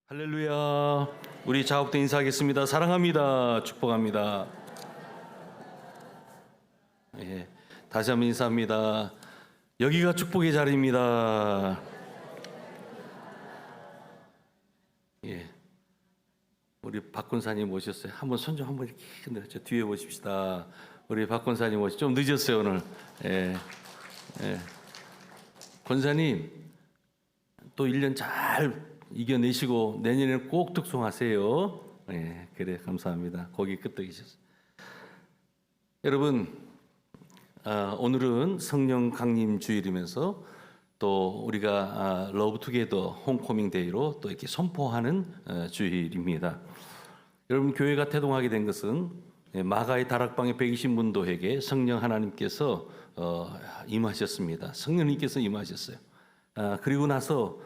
할렐루야. 우리 자업도 인사하겠습니다. 사랑합니다. 축복합니다. 예, 다시 한번 인사합니다. 여기가 축복의 자리입니다. 예, 우리 박 권사님 오셨어요. 한번 손 좀 한번 이렇게 저 뒤에 보십시다. 우리 박 권사님 오시. 좀 늦었어요 오늘. 예, 예. 권사님 또 1년 잘 이겨내시고 내년에는 꼭 특송하세요. 네, 그래 감사합니다. 거기 끄떡이셨어요. 여러분, 오늘은 성령 강림 주일이면서 또 우리가 러브 투게더 홈커밍 데이로 또 이렇게 선포하는 주일입니다. 여러분, 교회가 태동하게 된 것은 마가의 다락방에 120문도에게 성령 하나님께서 임하셨습니다. 성령님께서 임하셨어요. 그리고 나서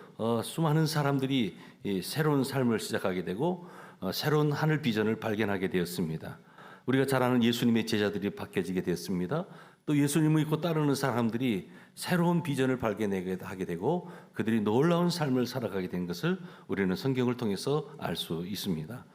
수많은 사람들이 새로운 삶을 시작하게 되고 새로운 하늘 비전을 발견하게 되었습니다. 우리가 잘 아는 예수님의 제자들이 바뀌어지게 되었습니다. 또 예수님을 믿고 따르는 사람들이 새로운 비전을 발견하게 되고 그들이 놀라운 삶을 살아가게 된 것을 우리는 성경을 통해서 알 수 있습니다.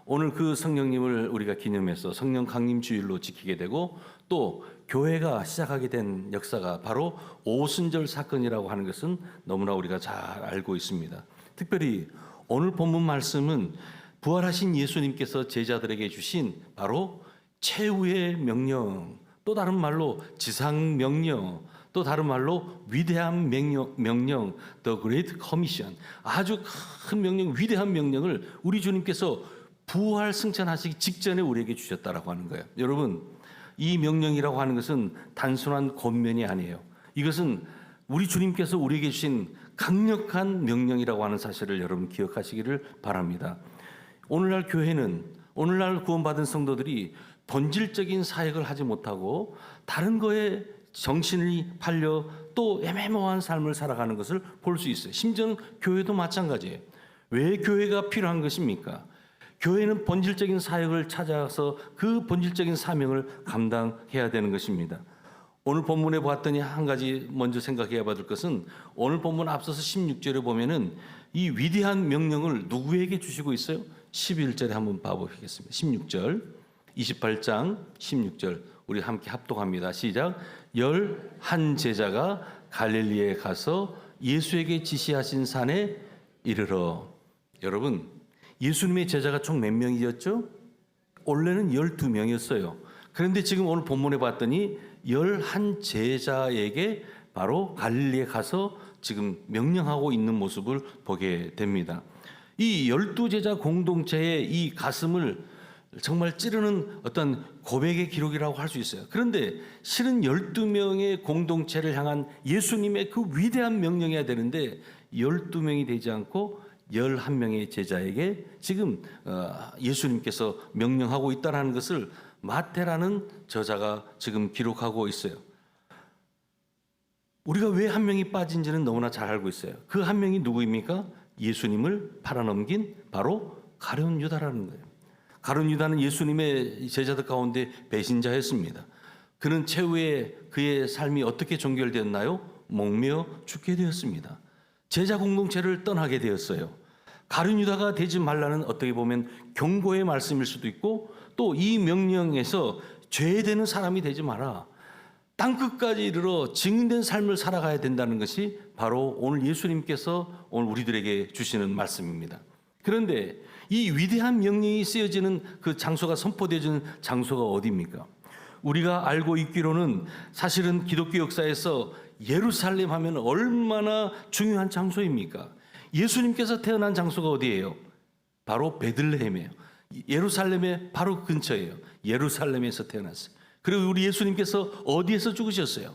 오늘 그 성령님을 우리가 기념해서 성령 강림 주일로 지키게 되고 또 교회가 시작하게 된 역사가 바로 오순절 사건이라고 하는 것은 너무나 우리가 잘 알고 있습니다. 특별히 오늘 본문 말씀은 부활하신 예수님께서 제자들에게 주신 바로 최후의 명령, 또 다른 말로 지상 명령, 또 다른 말로 위대한 명령, The Great Commission, 아주 큰 명령, 위대한 명령을 우리 주님께서 부활 승천하시기 직전에 우리에게 주셨다라고 하는 거예요. 여러분, 이 명령이라고 하는 것은 단순한 권면이 아니에요. 이것은 우리 주님께서 우리에게 주신 강력한 명령이라고 하는 사실을 여러분 기억하시기를 바랍니다. 오늘날 교회는, 오늘날 구원받은 성도들이 본질적인 사역을 하지 못하고 다른 거에 정신이 팔려 또 애매모호한 삶을 살아가는 것을 볼 수 있어요. 심지어는 교회도 마찬가지예요. 왜 교회가 필요한 것입니까? 교회는 본질적인 사역을 찾아서 그 본질적인 사명을 감당해야 되는 것입니다. 오늘 본문에 보았더니 한 가지 먼저 생각해야 받을 것은 오늘 본문 앞서서 16절에 보면은 이 위대한 명령을 누구에게 주시고 있어요? 11절에 한번 봐보겠습니다. 16절, 28장 16절 우리 함께 합독합니다. 시작. 11 제자가 갈릴리에 가서 예수에게 지시하신 산에 이르러. 여러분, 예수님의 제자가 총 몇 명이었죠? 원래는 12명이었어요. 그런데 지금 오늘 본문에 봤더니 11 제자에게 바로 갈릴리에 가서 지금 명령하고 있는 모습을 보게 됩니다. 이 12제자 공동체의 이 가슴을 정말 찌르는 어떤 고백의 기록이라고 할 수 있어요. 그런데 실은 12명의 공동체를 향한 예수님의 그 위대한 명령이어야 되는데 12명이 되지 않고 11명의 제자에게 지금 예수님께서 명령하고 있다는 것을 마태라는 저자가 지금 기록하고 있어요. 우리가 왜 한 명이 빠진지는 너무나 잘 알고 있어요. 그 한 명이 누구입니까? 예수님을 팔아넘긴 바로 가룟 유다라는 거예요. 가룟 유다는 예수님의 제자들 가운데 배신자였습니다. 그는 최후에 그의 삶이 어떻게 종결되었나요? 목매어 죽게 되었습니다. 제자 공동체를 떠나게 되었어요. 가룟 유다가 되지 말라는 어떻게 보면 경고의 말씀일 수도 있고 또 이 명령에서 죄되는 사람이 되지 마라. 땅끝까지 이르러 증인된 삶을 살아가야 된다는 것이 바로 오늘 예수님께서 오늘 우리들에게 주시는 말씀입니다. 그런데 이 위대한 명령이 쓰여지는 그 장소가 선포되어지는 장소가 어디입니까? 우리가 알고 있기로는 사실은 기독교 역사에서 예루살렘 하면 얼마나 중요한 장소입니까? 예수님께서 태어난 장소가 어디예요? 바로 베들레헴이에요. 예루살렘의 바로 근처예요. 예루살렘에서 태어났어요. 그리고 우리 예수님께서 어디에서 죽으셨어요?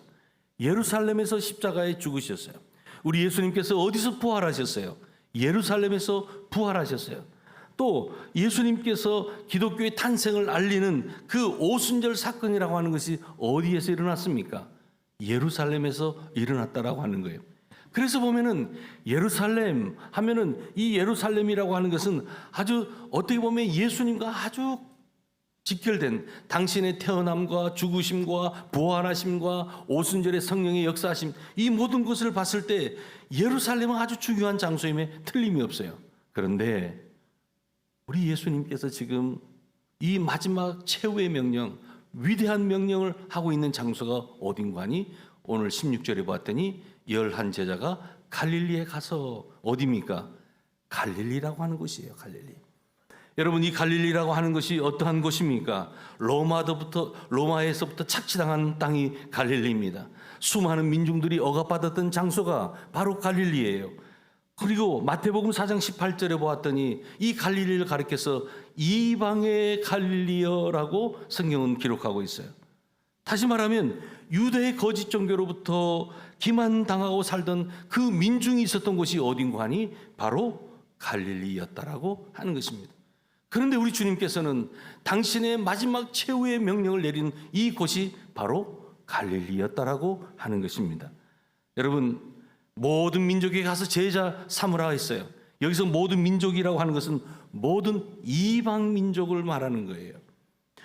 예루살렘에서 십자가에 죽으셨어요. 우리 예수님께서 어디서 부활하셨어요? 예루살렘에서 부활하셨어요. 또 예수님께서 기독교의 탄생을 알리는 그 오순절 사건이라고 하는 것이 어디에서 일어났습니까? 예루살렘에서 일어났다라고 하는 거예요. 그래서 보면은 예루살렘 하면은 이 예루살렘이라고 하는 것은 아주 어떻게 보면 예수님과 아주 직결된 당신의 태어남과 죽으심과 부활하심과 오순절의 성령의 역사하심 이 모든 것을 봤을 때 예루살렘은 아주 중요한 장소임에 틀림이 없어요. 그런데 우리 예수님께서 지금 이 마지막 최후의 명령, 위대한 명령을 하고 있는 장소가 어딘가니? 오늘 16절에 봤더니 11 제자가 갈릴리에 가서, 어디입니까? 갈릴리라고 하는 곳이에요. 갈릴리. 여러분, 이 갈릴리라고 하는 것이 어떠한 곳입니까? 로마에서부터 착취당한 땅이 갈릴리입니다. 수많은 민중들이 억압받았던 장소가 바로 갈릴리예요. 그리고 마태복음 4장 18절에 보았더니 이 갈릴리를 가리켜서 이방의 갈릴리여라고 성경은 기록하고 있어요. 다시 말하면 유대의 거짓 종교로부터 기만당하고 살던 그 민중이 있었던 곳이 어딘가 하니 바로 갈릴리였다라고 하는 것입니다. 그런데 우리 주님께서는 당신의 마지막 최후의 명령을 내린 이곳이 바로 갈릴리였다라고 하는 것입니다. 여러분, 모든 민족에 가서 제자 삼으라 했어요. 여기서 모든 민족이라고 하는 것은 모든 이방 민족을 말하는 거예요.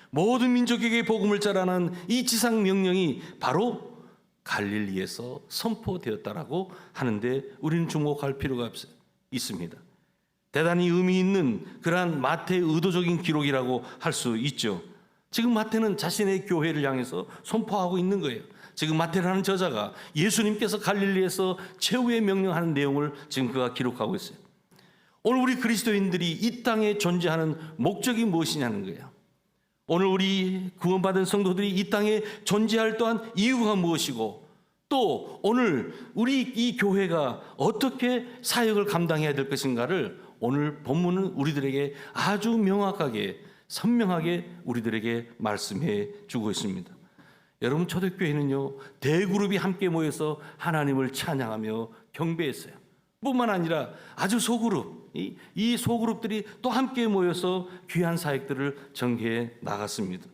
모든 민족에게 복음을 전하는 이 지상 명령이 바로 갈릴리에서 선포되었다라고 하는데 우리는 주목할 필요가 있습니다. 대단히 의미 있는 그러한 마태의 의도적인 기록이라고 할 수 있죠. 지금 마태는 자신의 교회를 향해서 선포하고 있는 거예요. 지금 마태라는 저자가 예수님께서 갈릴리에서 최후의 명령하는 내용을 지금 그가 기록하고 있어요. 오늘 우리 그리스도인들이 이 땅에 존재하는 목적이 무엇이냐는 거예요. 오늘 우리 구원받은 성도들이 이 땅에 존재할 또한 이유가 무엇이고, 또 오늘 우리 이 교회가 어떻게 사역을 감당해야 될 것인가를 오늘 본문은 우리들에게 아주 명확하게 선명하게 우리들에게 말씀해 주고 있습니다. 여러분, 초대교회는요 대그룹이 함께 모여서 하나님을 찬양하며 경배했어요. 뿐만 아니라 아주 소그룹, 이 소그룹들이 또 함께 모여서 귀한 사역들을 전개해 나갔습니다.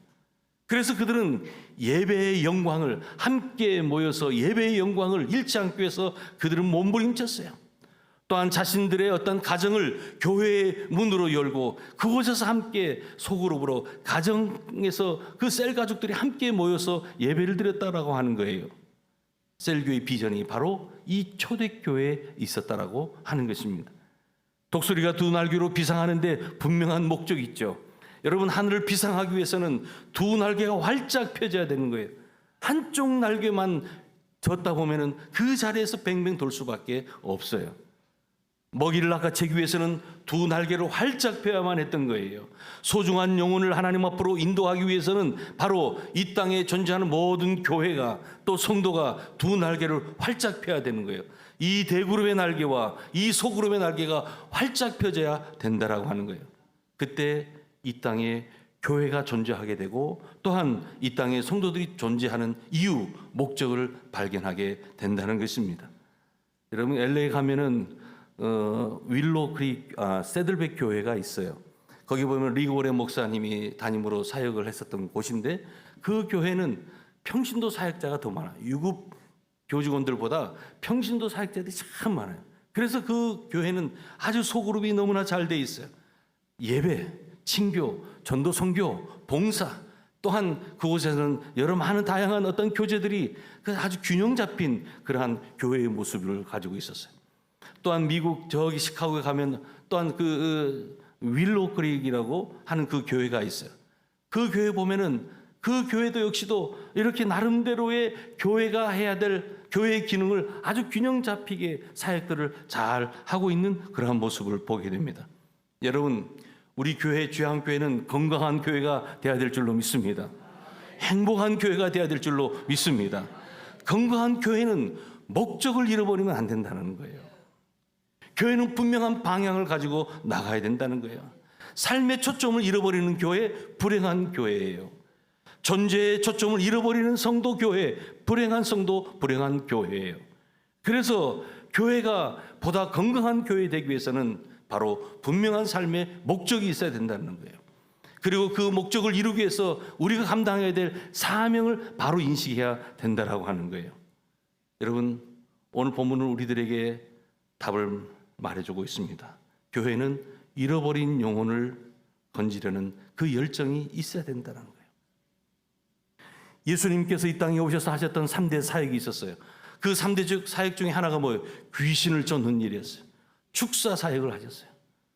그래서 그들은 예배의 영광을, 함께 모여서 예배의 영광을 잃지 않기 위해서 그들은 몸부림쳤어요. 또한 자신들의 어떤 가정을 교회의 문으로 열고 그곳에서 함께 소그룹으로 가정에서 그 셀 가족들이 함께 모여서 예배를 드렸다라고 하는 거예요. 셀교의 비전이 바로 이 초대교회에 있었다라고 하는 것입니다. 독수리가 두 날개로 비상하는데 분명한 목적이 있죠. 여러분, 하늘을 비상하기 위해서는 두 날개가 활짝 펴져야 되는 거예요. 한쪽 날개만 졌다 보면은 그 자리에서 뱅뱅 돌 수밖에 없어요. 먹이를 낚아채기 위해서는 두 날개를 활짝 펴야만 했던 거예요. 소중한 영혼을 하나님 앞으로 인도하기 위해서는 바로 이 땅에 존재하는 모든 교회가 또 성도가 두 날개를 활짝 펴야 되는 거예요. 이 대그룹의 날개와 이 소그룹의 날개가 활짝 펴져야 된다라고 하는 거예요. 그때 이 땅에 교회가 존재하게 되고 또한 이 땅에 성도들이 존재하는 이유, 목적을 발견하게 된다는 것입니다. 여러분, LA 가면은 윌로 크릭 세들백 교회가 있어요. 거기 보면 리고레 목사님이 담임으로 사역을 했었던 곳인데 그 교회는 평신도 사역자가 더 많아요. 유급 교직원들보다 평신도 사역자들이 참 많아요. 그래서 그 교회는 아주 소그룹이 너무나 잘 돼 있어요. 예배, 친교, 전도, 선교, 봉사, 또한 그곳에서는 여러 많은 다양한 어떤 교제들이 아주 균형 잡힌 그러한 교회의 모습을 가지고 있었어요. 또한 미국 저기 시카고에 가면 또한 그 윌로우 크릭이라고 하는 그 교회가 있어요. 그 교회 보면은 그 교회도 역시도 이렇게 나름대로의 교회가 해야 될 교회의 기능을 아주 균형 잡히게 사역들을 잘 하고 있는 그러한 모습을 보게 됩니다. 여러분, 우리 교회 주양교회는 건강한 교회가 되어야 될 줄로 믿습니다. 행복한 교회가 되어야 될 줄로 믿습니다. 건강한 교회는 목적을 잃어버리면 안 된다는 거예요. 교회는 분명한 방향을 가지고 나가야 된다는 거예요. 삶의 초점을 잃어버리는 교회, 불행한 교회예요. 존재의 초점을 잃어버리는 성도 교회, 불행한 성도, 불행한 교회예요. 그래서 교회가 보다 건강한 교회 되기 위해서는 바로 분명한 삶의 목적이 있어야 된다는 거예요. 그리고 그 목적을 이루기 위해서 우리가 감당해야 될 사명을 바로 인식해야 된다라고 하는 거예요. 여러분, 오늘 본문은 우리들에게 답을 말해주고 있습니다. 교회는 잃어버린 영혼을 건지려는 그 열정이 있어야 된다는 거예요. 예수님께서 이 땅에 오셔서 하셨던 3대 사역이 있었어요. 그 3대 사역 중에 하나가 뭐예요? 귀신을 쫓는 일이었어요. 축사 사역을 하셨어요.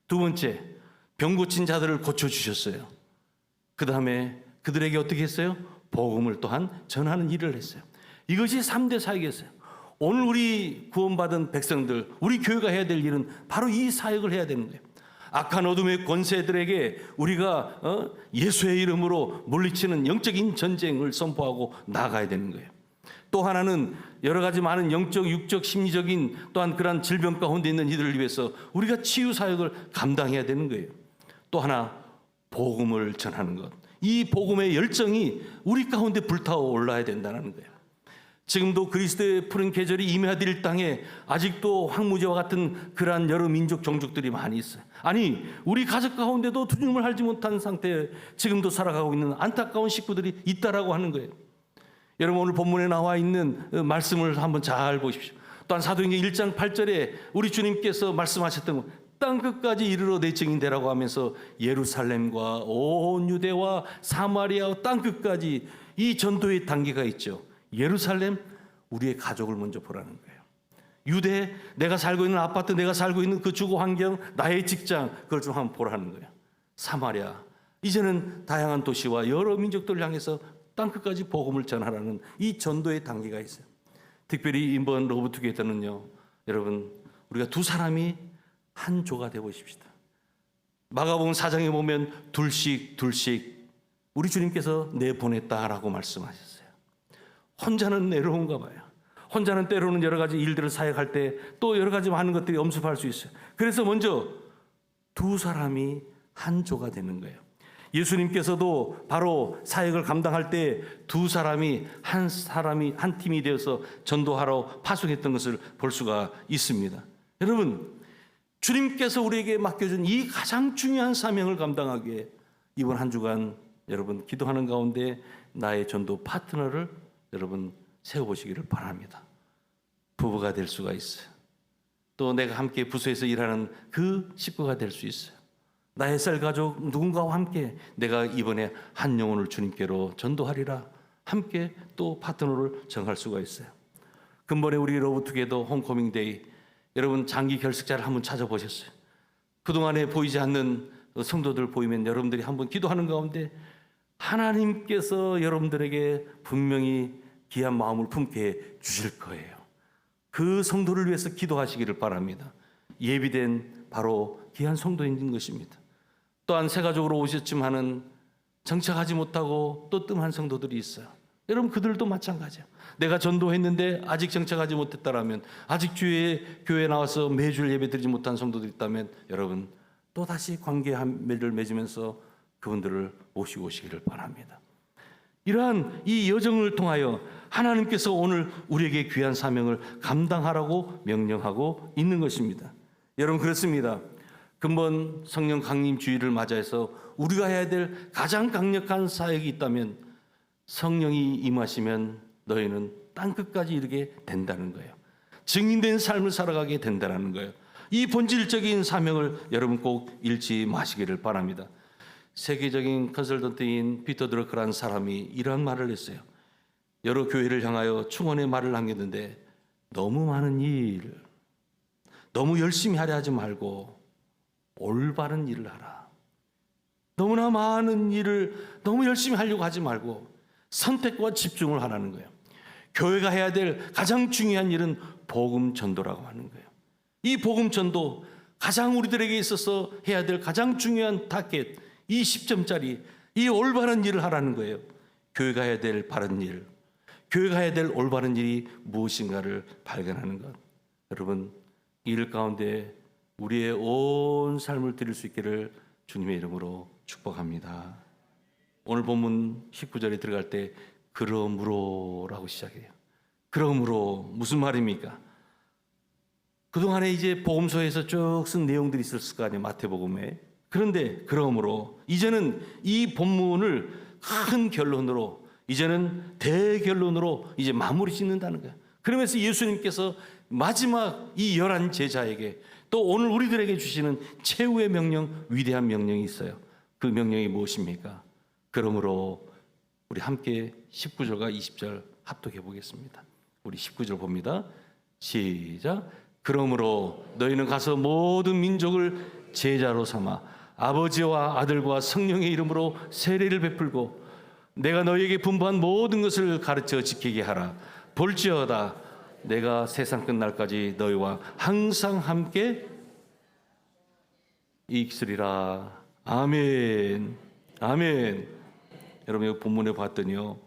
두 번째, 병 고친 자들을 고쳐주셨어요. 그 다음에 그들에게 어떻게 했어요? 복음을 또한 전하는 일을 했어요. 이것이 3대 사역이었어요. 오늘 우리 구원받은 백성들, 우리 교회가 해야 될 일은 바로 이 사역을 해야 되는 거예요. 악한 어둠의 권세들에게 우리가 예수의 이름으로 물리치는 영적인 전쟁을 선포하고 나아가야 되는 거예요. 또 하나는 여러 가지 많은 영적, 육적, 심리적인 또한 그러한 질병 가운데 있는 이들을 위해서 우리가 치유 사역을 감당해야 되는 거예요. 또 하나, 복음을 전하는 것. 이 복음의 열정이 우리 가운데 불타오 올라야 된다는 거예요. 지금도 그리스도의 푸른 계절이 임하될 땅에 아직도 황무지와 같은 그러한 여러 민족 종족들이 많이 있어요. 아니, 우리 가족 가운데도 주님을 알지 못한 상태에 지금도 살아가고 있는 안타까운 식구들이 있다라고 하는 거예요. 여러분, 오늘 본문에 나와 있는 말씀을 한번 잘 보십시오. 또한 사도행전 1장 8절에 우리 주님께서 말씀하셨던 것, 땅 끝까지 이르러 내 증인되라고 하면서 예루살렘과 온 유대와 사마리아와 땅 끝까지 이 전도의 단계가 있죠. 예루살렘, 우리의 가족을 먼저 보라는 거예요. 유대, 내가 살고 있는 아파트, 내가 살고 있는 그 주거 환경, 나의 직장, 그걸 좀 한번 보라는 거예요. 사마리아, 이제는 다양한 도시와 여러 민족들을 향해서 땅끝까지 복음을 전하라는 이 전도의 단계가 있어요. 특별히 이번 로브투게더는요, 여러분, 우리가 두 사람이 한 조가 되어 보십시다. 마가복음 4장에 보면 둘씩 우리 주님께서 내보냈다라고 말씀하셨어요. 혼자는 내려온가 봐요. 혼자는 때로는 여러 가지 일들을 사역할 때 또 여러 가지 많은 것들이 엄습할 수 있어요. 그래서 먼저 두 사람이 한 조가 되는 거예요. 예수님께서도 바로 사역을 감당할 때 두 사람이 한 팀이 되어서 전도하러 파송했던 것을 볼 수가 있습니다. 여러분, 주님께서 우리에게 맡겨준 이 가장 중요한 사명을 감당하기에 이번 한 주간 여러분 기도하는 가운데 나의 전도 파트너를 여러분 세워보시기를 바랍니다. 부부가 될 수가 있어요. 또 내가 함께 부서에서 일하는 그 식구가 될 수 있어요. 나의 쌀 가족 누군가와 함께 내가 이번에 한 영혼을 주님께로 전도하리라 함께 또 파트너를 정할 수가 있어요. 근본에 우리 로브투게더 홈커밍 데이, 여러분 장기 결식자를 한번 찾아보셨어요? 그동안에 보이지 않는 성도들 보이면 여러분들이 한번 기도하는 가운데 하나님께서 여러분들에게 분명히 귀한 마음을 품게 해 주실 거예요. 그 성도를 위해서 기도하시기를 바랍니다. 예비된 바로 귀한 성도인 것입니다. 또한 새가족으로 오셨지만은 정착하지 못하고 또 뜸한 성도들이 있어요. 여러분, 그들도 마찬가지예요. 내가 전도했는데 아직 정착하지 못했다라면, 아직 교회에 나와서 매주 예배 드리지 못한 성도들이 있다면 여러분 또 다시 관계를 맺으면서 그분들을 모시고 오시기를 바랍니다. 이러한 이 여정을 통하여 하나님께서 오늘 우리에게 귀한 사명을 감당하라고 명령하고 있는 것입니다. 여러분, 그렇습니다. 근본 성령 강림 주일을 맞이해서 우리가 해야 될 가장 강력한 사역이 있다면 성령이 임하시면 너희는 땅끝까지 이르게 된다는 거예요. 증인된 삶을 살아가게 된다는 거예요. 이 본질적인 사명을 여러분 꼭 잃지 마시기를 바랍니다. 세계적인 컨설턴트인 피터 드러크라는 사람이 이러한 말을 했어요. 여러 교회를 향하여 충원의 말을 남겼는데, 너무 많은 일, 너무 열심히 하려 하지 말고 올바른 일을 하라. 너무나 많은 일을 너무 열심히 하려고 하지 말고 선택과 집중을 하라는 거예요. 교회가 해야 될 가장 중요한 일은 복음 전도라고 하는 거예요. 이 복음 전도, 가장 우리들에게 있어서 해야 될 가장 중요한 타겟, 이 10점짜리 이 올바른 일을 하라는 거예요. 교회가 해야 될 바른 일, 교회가 해야 될 올바른 일이 무엇인가를 발견하는 것. 여러분, 이 일 가운데 우리의 온 삶을 드릴 수 있기를 주님의 이름으로 축복합니다. 오늘 본문 19절에 들어갈 때 그러므로라고 시작해요. 그러므로 무슨 말입니까? 그동안에 이제 복음서에서 쭉 쓴 내용들이 있었을 거 아니에요, 마태복음에. 그런데 그러므로 이제는 이 본문을 큰 결론으로, 이제는 대결론으로 이제 마무리 짓는다는 거예요. 그러면서 예수님께서 마지막 이 11 제자에게 또 오늘 우리들에게 주시는 최후의 명령, 위대한 명령이 있어요. 그 명령이 무엇입니까? 그러므로 우리 함께 19절과 20절 합독해 보겠습니다. 우리 19절 봅니다. 시작. 그러므로 너희는 가서 모든 민족을 제자로 삼아 아버지와 아들과 성령의 이름으로 세례를 베풀고 내가 너희에게 분부한 모든 것을 가르쳐 지키게 하라. 볼지어다 내가 세상 끝날까지 너희와 항상 함께 있으리라. 아멘. 아멘. 여러분, 이 본문에 봤더니요,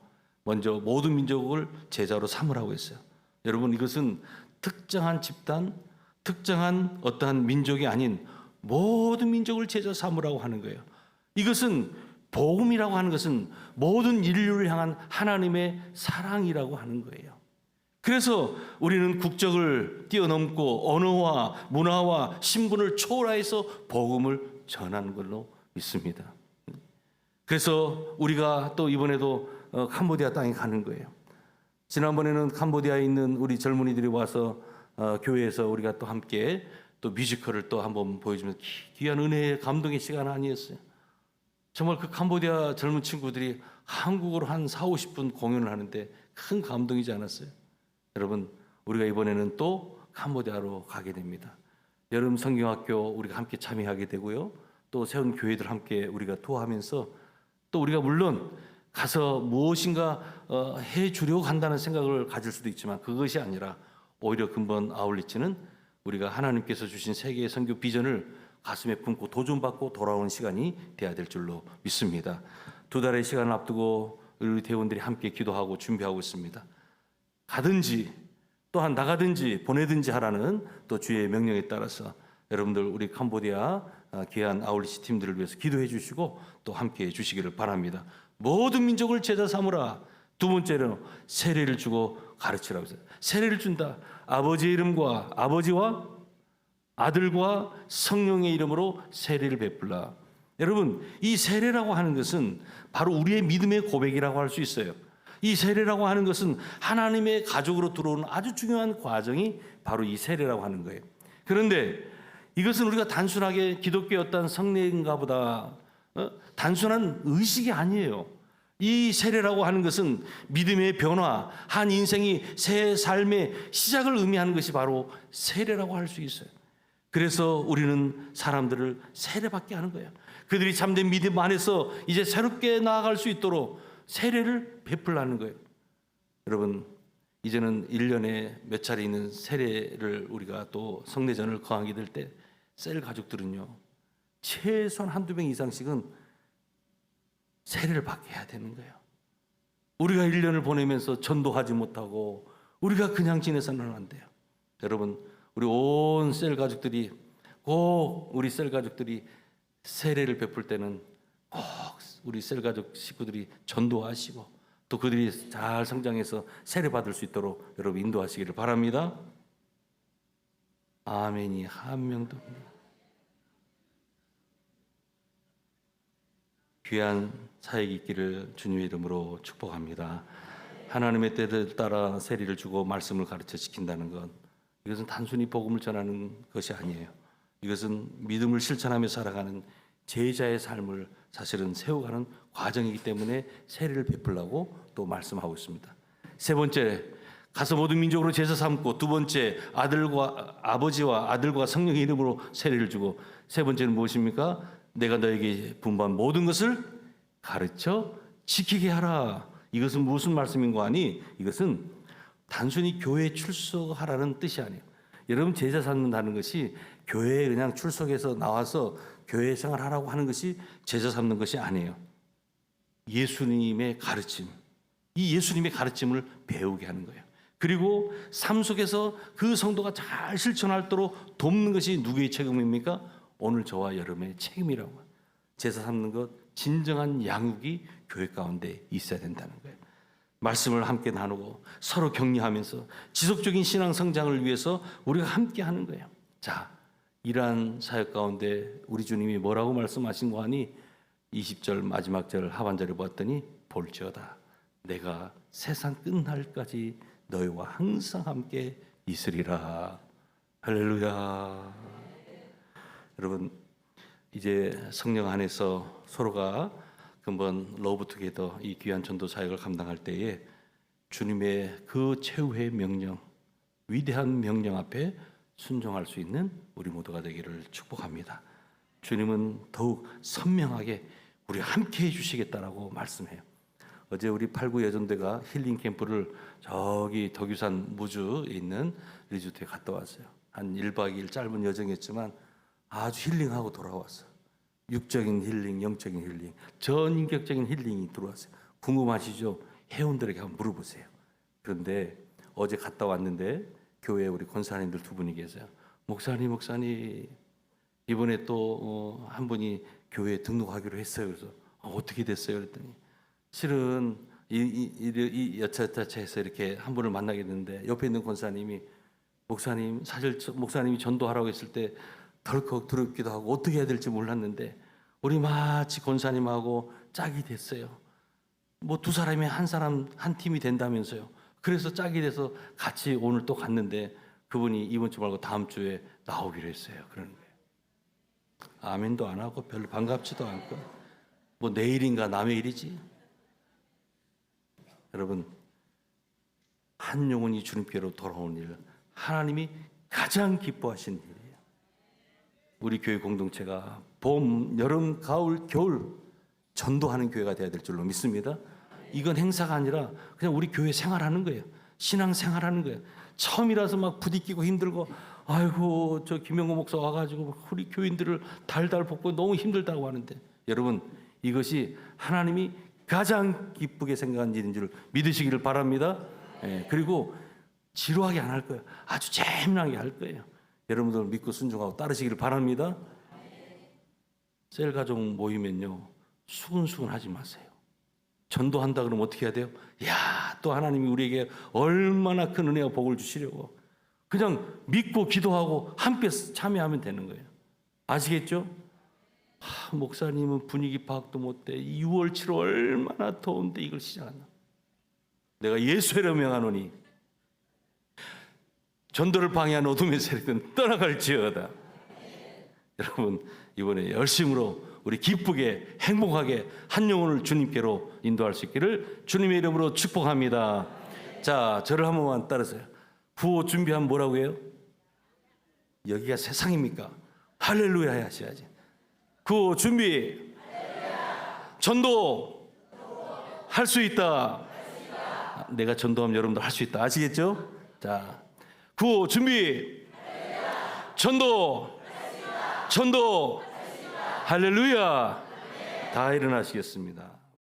먼저 모든 민족을 제자로 삼으라고 했어요. 여러분, 이것은 특정한 집단, 특정한 어떠한 민족이 아닌 모든 민족을 제자 삼으라고 하는 거예요. 이것은 복음이라고 하는 것은 모든 인류를 향한 하나님의 사랑이라고 하는 거예요. 그래서 우리는 국적을 뛰어넘고 언어와 문화와 신분을 초월해서 복음을 전하는 걸로 믿습니다. 그래서 우리가 또 이번에도 캄보디아 땅에 가는 거예요. 지난번에는 캄보디아에 있는 우리 젊은이들이 와서 교회에서 우리가 또 함께 또 뮤지컬을 또 한번 보여주면서 귀한 은혜의 감동의 시간 아니었어요. 정말 그 캄보디아 젊은 친구들이 한국어로 한 40-50분 공연을 하는데 큰 감동이지 않았어요? 여러분, 우리가 이번에는 또 캄보디아로 가게 됩니다. 여름 성경학교 우리가 함께 참여하게 되고요. 또 세운 교회들 함께 우리가 투어하면서 또 우리가 물론 가서 무엇인가 해 주려고 한다는 생각을 가질 수도 있지만 그것이 아니라 오히려 근본 아울리치는 우리가 하나님께서 주신 세계의 선교 비전을 가슴에 품고 도전받고 돌아오는 시간이 돼야 될 줄로 믿습니다. 2달의 시간을 앞두고 우리 대원들이 함께 기도하고 준비하고 있습니다. 가든지 또한 나가든지 보내든지 하라는 또 주의 명령에 따라서 여러분들 우리 캄보디아 귀한 아울리치 팀들을 위해서 기도해 주시고 또 함께 해 주시기를 바랍니다. 모든 민족을 제자 삼으라. 두 번째로 세례를 주고 가르치라고 했어요. 세례를 준다. 아버지의 이름과 아버지와 아들과 성령의 이름으로 세례를 베풀라. 여러분, 이 세례라고 하는 것은 바로 우리의 믿음의 고백이라고 할 수 있어요. 이 세례라고 하는 것은 하나님의 가족으로 들어오는 아주 중요한 과정이 바로 이 세례라고 하는 거예요. 그런데 이것은 우리가 단순하게 기독교의 어떤 성례인가 보다 단순한 의식이 아니에요. 이 세례라고 하는 것은 믿음의 변화, 한 인생이 새 삶의 시작을 의미하는 것이 바로 세례라고 할 수 있어요. 그래서 우리는 사람들을 세례받게 하는 거예요. 그들이 참된 믿음 안에서 이제 새롭게 나아갈 수 있도록 세례를 베풀라는 거예요. 여러분, 이제는 1년에 몇 차례 있는 세례를 우리가 또 성례전을 거하게 될 때 셀 가족들은요, 최소한 한두 명 이상씩은 세례를 받게 해야 되는 거예요. 우리가 1년을 보내면서 전도하지 못하고 우리가 그냥 지내서는 안 돼요. 여러분, 우리 온 셀 가족들이 꼭 우리 셀 가족들이 세례를 베풀 때는 꼭 우리 셀 가족 식구들이 전도하시고 또 그들이 잘 성장해서 세례 받을 수 있도록 여러분 인도하시기를 바랍니다. 아멘이 한 명도 없네요. 귀한 사역이 있기를 주님의 이름으로 축복합니다. 하나님의 때를 따라 세례를 주고 말씀을 가르쳐 지킨다는 것, 이것은 단순히 복음을 전하는 것이 아니에요. 이것은 믿음을 실천하며 살아가는 제자의 삶을 사실은 세워가는 과정이기 때문에 세례를 베풀라고 또 말씀하고 있습니다. 세 번째, 가서 모든 민족으로 제자 삼고, 두 번째, 아버지와 아들과 성령의 이름으로 세례를 주고, 세 번째는 무엇입니까? 내가 너에게 분부한 모든 것을 가르쳐 지키게 하라. 이것은 무슨 말씀인가 하니 이것은 단순히 교회에 출석하라는 뜻이 아니에요. 여러분, 제자 삼는다는 것이 교회에 그냥 출석해서 나와서 교회 생활하라고 하는 것이 제자 삼는 것이 아니에요. 예수님의 가르침, 이 예수님의 가르침을 배우게 하는 거예요. 그리고 삶 속에서 그 성도가 잘 실천하도록 돕는 것이 누구의 책임입니까? 오늘 저와 여러분의 책임이라고. 제사 삼는 것, 진정한 양육이 교회 가운데 있어야 된다는 거예요. 말씀을 함께 나누고 서로 격려하면서 지속적인 신앙 성장을 위해서 우리가 함께 하는 거예요. 자, 이러한 사역 가운데 우리 주님이 뭐라고 말씀하신 거 하니 20절 마지막 절 하반절을 봤더니 볼지어다 내가 세상 끝날까지 너희와 항상 함께 있으리라. 할렐루야. 여러분, 이제 성령 안에서 서로가 근본 러브투게더 이 귀한 전도 사역을 감당할 때에 주님의 그 최후의 명령, 위대한 명령 앞에 순종할 수 있는 우리 모두가 되기를 축복합니다. 주님은 더욱 선명하게 우리 함께 해주시겠다라고 말씀해요. 어제 우리 8구 예전대가 힐링 캠프를 저기 덕유산 무주에 있는 리조트에 갔다 왔어요. 한 1박 2일 짧은 여정이었지만 아주 힐링하고 돌아왔어요. 육적인 힐링, 영적인 힐링, 전인격적인 힐링이 들어왔어요. 궁금하시죠? 회원들에게 한번 물어보세요. 그런데 어제 갔다 왔는데 교회에 우리 권사님들 두 분이 계세요. 목사님 이번에 또 한 분이 교회에 등록하기로 했어요. 그래서 어떻게 됐어요? 그랬더니 실은 이 여차저차해서 이렇게 한 분을 만나게 됐는데 옆에 있는 권사님이 목사님 사실 목사님이 전도하라고 했을 때 덜컥 두렵기도 하고 어떻게 해야 될지 몰랐는데 우리 마치 권사님하고 짝이 됐어요. 뭐 두 사람이 한 사람 한 팀이 된다면서요. 그래서 짝이 돼서 같이 오늘 또 갔는데 그분이 이번 주 말고 다음 주에 나오기로 했어요. 그러는 거예요. 아멘도 안 하고 별로 반갑지도 않고 뭐 내일인가 남의 일이지. 여러분, 한 영혼이 주님께로 돌아오는 일, 하나님이 가장 기뻐하시는 일이에요. 우리 교회 공동체가 봄, 여름, 가을, 겨울 전도하는 교회가 되어야 될 줄로 믿습니다. 이건 행사가 아니라 그냥 우리 교회 생활하는 거예요. 신앙 생활하는 거예요. 처음이라서 막 부딪히고 힘들고 아이고 저 김영호 목사 와가지고 우리 교인들을 달달 볶고 너무 힘들다고 하는데 여러분 이것이 하나님이 가장 기쁘게 생각한 일인 줄 믿으시기를 바랍니다. 그리고 지루하게 안 할 거예요. 아주 재미나게 할 거예요. 여러분들 믿고 순종하고 따르시기를 바랍니다. 셀 가족 모이면요 수근수근 하지 마세요. 전도한다 그러면 어떻게 해야 돼요? 야, 또 하나님이 우리에게 얼마나 큰 은혜와 복을 주시려고 그냥 믿고 기도하고 함께 참여하면 되는 거예요. 아시겠죠? 목사님은 분위기 파악도 못해. 6월 7월 얼마나 더운데 이걸 시작한다. 내가 예수로 명하노니 전도를 방해한 어둠의 세력은 떠나갈지어다. 여러분 이번에 열심으로 우리 기쁘게 행복하게 한 영혼을 주님께로 인도할 수 있기를 주님의 이름으로 축복합니다. 자, 저를 한 번만 따르세요. 구호 준비하면 뭐라고 해요? 여기가 세상입니까? 할렐루야 하셔야지. 구호 준비. 전도 할 수 있다. 내가 전도하면 여러분도 할 수 있다. 아시겠죠? 자, 구호 준비. 전도 할렐루야. 다 일어나시겠습니다.